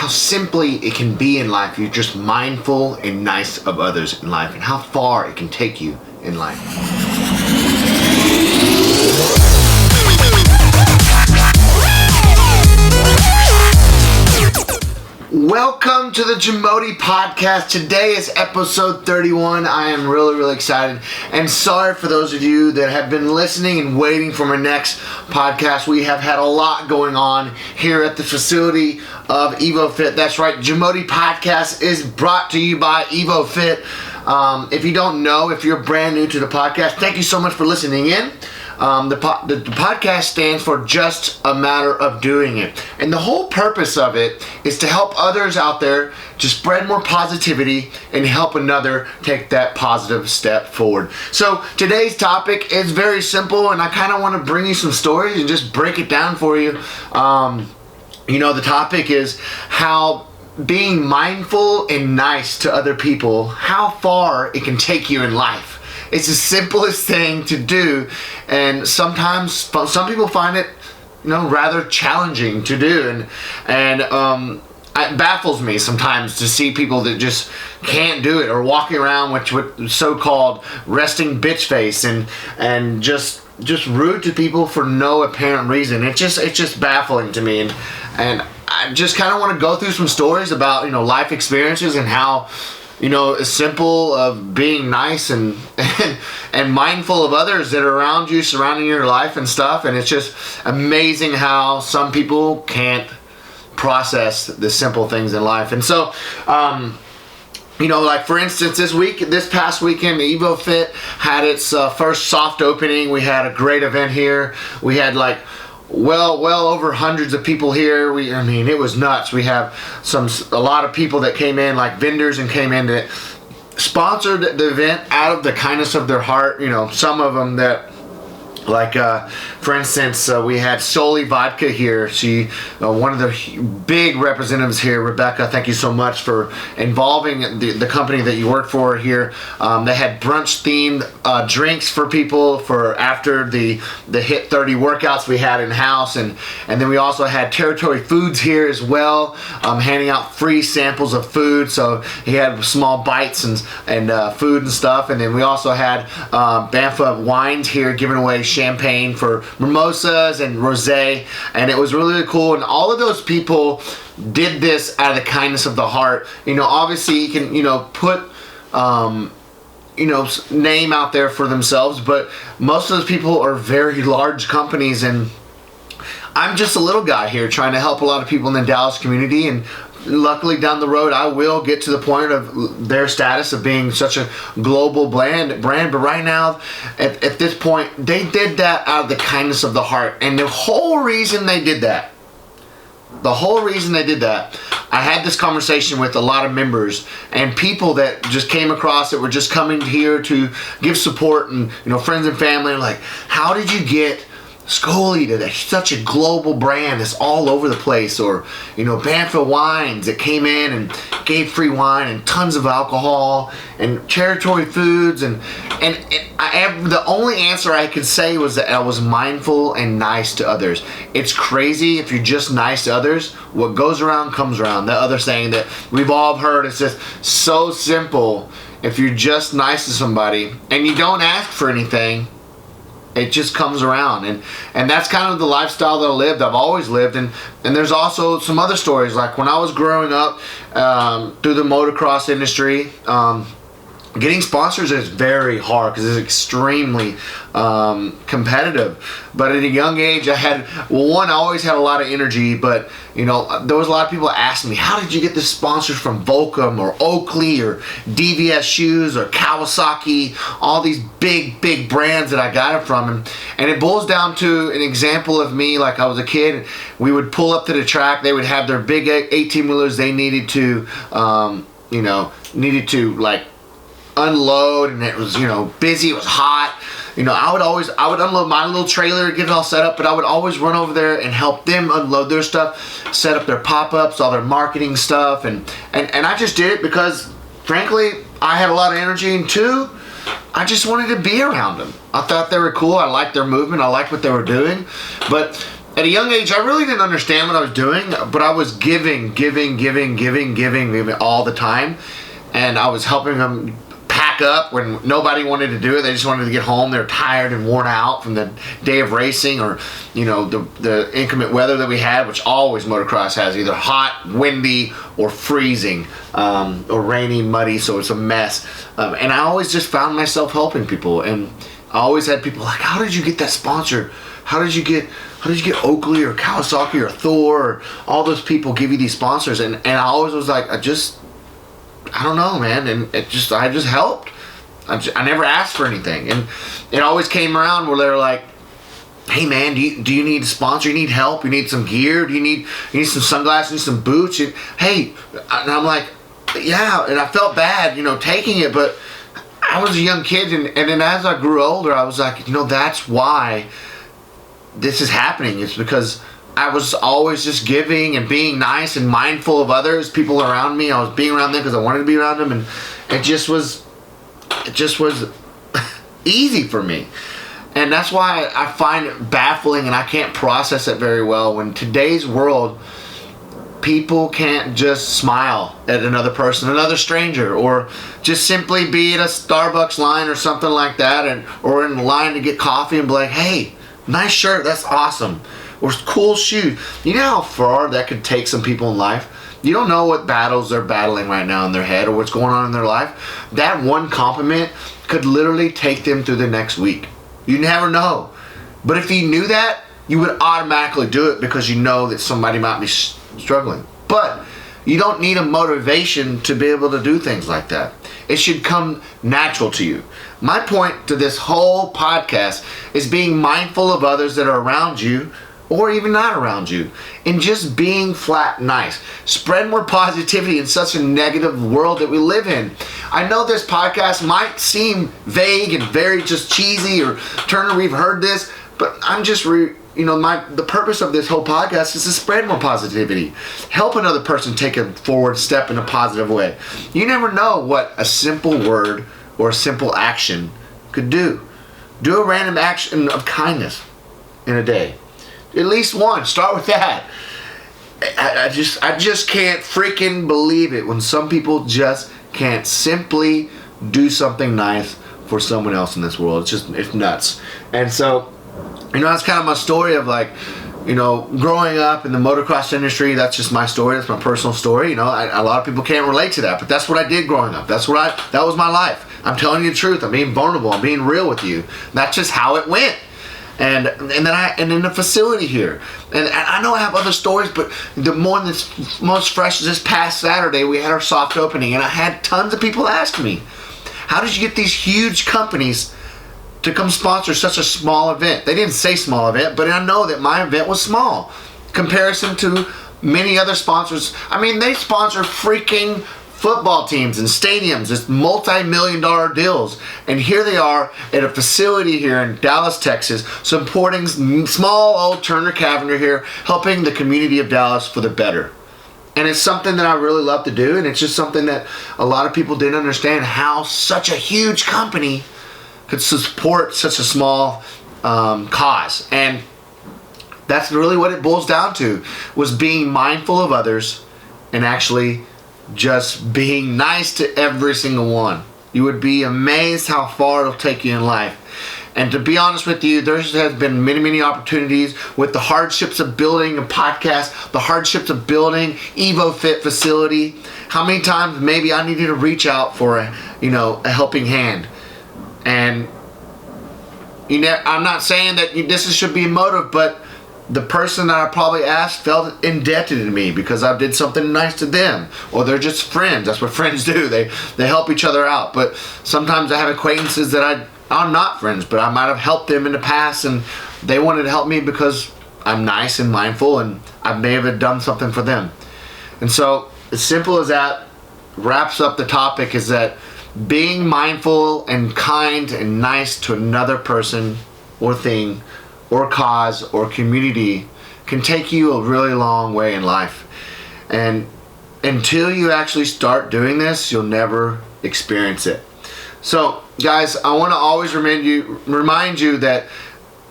simply it can be in life. You're just mindful and nice of others in life, and how far it can take you in life. Welcome to the JAMODI Podcast. Today is episode 31. I am really excited, and sorry for those of you that have been listening and waiting for my next podcast. We have had a lot going on here at the facility of EvoFit. That's right, JAMODI Podcast is brought to you by EvoFit. If you don't know, if you're brand new to the podcast, thank you so much for listening in. The podcast stands for Just a Matter of Doing It. And the whole purpose of it is to help others out there to spread more positivity and help another take that positive step forward. So today's topic is very simple, and I kind of want to bring you some stories and just break it down for you. The topic is how being mindful and nice to other people, how far it can take you in life. It's the simplest thing to do, and sometimes some people find it, rather challenging to do, and it baffles me sometimes to see people that just can't do it, or walking around with so-called resting bitch face and just rude to people for no apparent reason. It's just baffling to me, and I just kind of want to go through some stories about life experiences and how. It's simple of being nice and mindful of others that are around you, surrounding your life and stuff. And it's just amazing how some people can't process the simple things in life. And so, like for instance, this past weekend, EvoFit had its first soft opening. We had a great event here. We had well over hundreds of people here. It was nuts. We have a lot of people that came in, like vendors, and came in that sponsored the event out of the kindness of their heart. Some of them that, for instance, we had Soli Vodka here. She, one of the big representatives here, Rebecca, thank you so much for involving the company that you work for here. They had brunch-themed drinks for people for after the HIT 30 workouts we had in-house. And then we also had Territory Foods here as well, handing out free samples of food. So he had small bites and food and stuff. And then we also had Banfa Wines here giving away champagne for mimosas and rosé, and it was really cool. And all of those people did this out of the kindness of the heart. Obviously you can put name out there for themselves, but most of those people are very large companies, and I'm just a little guy here trying to help a lot of people in the Dallas community. And luckily down the road I will get to the point of their status of being such a global brand. But right now, at this point, they did that out of the kindness of the heart. And the whole reason they did that, I had this conversation with a lot of members and people that just came across that were just coming here to give support, and friends and family are like, how did you get Scully to such a global brand that's all over the place? Or Banfa Wines that came in and gave free wine and tons of alcohol, and Territory Foods, and the only answer I could say was that I was mindful and nice to others. It's crazy, if you're just nice to others, what goes around comes around. That other saying that we've all heard, it's just so simple. If you're just nice to somebody and you don't ask for anything, it just comes around. And that's kind of the lifestyle that I've always lived. And there's also some other stories, like when I was growing up through the motocross industry, getting sponsors is very hard because it's extremely competitive. But at a young age, I always had a lot of energy, but there was a lot of people that asked me, how did you get the sponsors from Volcom or Oakley or DVS Shoes or Kawasaki, all these big brands that I got it from. And it boils down to an example of me, like I was a kid, we would pull up to the track, they would have their big 18-wheelers they needed to unload, and it was busy, it was hot. I would unload my little trailer, get it all set up, but I would always run over there and help them unload their stuff, set up their pop-ups, all their marketing stuff, and I just did it because frankly I had a lot of energy, and two, I just wanted to be around them. I thought they were cool. I liked their movement. I liked what they were doing. But at a young age, I really didn't understand what I was doing, but I was giving all the time. And I was helping them pack up when nobody wanted to do it. They just wanted to get home. They're tired and worn out from the day of racing, or the inclement weather that we had, which always motocross has, either hot, windy, or freezing, or rainy, muddy, so it's a mess. And I always just found myself helping people, and I always had people like, how did you get that sponsor? How did you get Oakley or Kawasaki or Thor or all those people give you these sponsors? And I always was like, I don't know, man, and I just helped. I never asked for anything, and it always came around where they were like, "Hey, man, do you need a sponsor? You need help? You need some gear? Do you need some sunglasses? You need some boots?" And I'm like, "Yeah," and I felt bad, taking it, but I was a young kid, and then as I grew older, I was like, that's why this is happening. It's because I was always just giving and being nice and mindful of others, people around me. I was being around them because I wanted to be around them, and it just was easy for me. And that's why I find it baffling, and I can't process it very well when today's world, people can't just smile at another person, another stranger, or just simply be at a Starbucks line or something like that, or in line to get coffee and be like, "Hey, nice shirt, that's awesome." Or cool shoes. You know how far that could take some people in life? You don't know what battles they're battling right now in their head or what's going on in their life. That one compliment could literally take them through the next week. You never know. But if you knew that, you would automatically do it because you know that somebody might be struggling. But you don't need a motivation to be able to do things like that. It should come natural to you. My point to this whole podcast is being mindful of others that are around you, or even not around you, and just being flat nice. Spread more positivity in such a negative world that we live in. I know this podcast might seem vague and very just cheesy, or Turner, we've heard this, but I'm just the purpose of this whole podcast is to spread more positivity. Help another person take a forward step in a positive way. You never know what a simple word or a simple action could do. Do a random action of kindness in a day. At least one. Start with that. I just can't freaking believe it when some people just can't simply do something nice for someone else in this world. It's nuts. And so, that's kind of my story of growing up in the motocross industry. That's just my story. That's my personal story. A lot of people can't relate to that, but that's what I did growing up. That was my life. I'm telling you the truth. I'm being vulnerable. I'm being real with you. That's just how it went. And in the facility here, and I know I have other stories, but the one that's most fresh is this past Saturday. We had our soft opening, and I had tons of people ask me, "How did you get these huge companies to come sponsor such a small event?" They didn't say small event, but I know that my event was small comparison to many other sponsors. I mean, they sponsor freaking football teams and stadiums. It's multi-million-dollar deals, and here they are at a facility here in Dallas, Texas, supporting small old Turner Cavender here, helping the community of Dallas for the better. And it's something that I really love to do, and it's just something that a lot of people didn't understand, how such a huge company could support such a small cause. And that's really what it boils down to, was being mindful of others and actually just being nice to every single one. You would be amazed how far it'll take you in life. And to be honest with you, there has been many, many opportunities with the hardships of building a podcast, the hardships of building EvoFit facility. How many times maybe I needed to reach out for a helping hand. And I'm not saying that this should be a motive, but the person that I probably asked felt indebted to me because I did something nice to them, or they're just friends. That's what friends do. They help each other out. But sometimes I have acquaintances that I'm not friends, but I might have helped them in the past, and they wanted to help me because I'm nice and mindful, and I may have done something for them. And so, as simple as that wraps up the topic, is that being mindful and kind and nice to another person or thing or cause or community can take you a really long way in life. And until you actually start doing this, you'll never experience it. So guys, I want to always remind you that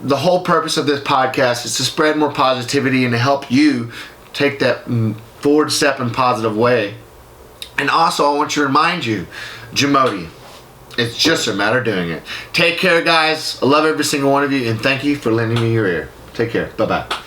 the whole purpose of this podcast is to spread more positivity and to help you take that forward step in a positive way. And also, I want to remind you, JAMODI, it's just a matter of doing it. Take care, guys. I love every single one of you, and thank you for lending me your ear. Take care. Bye-bye.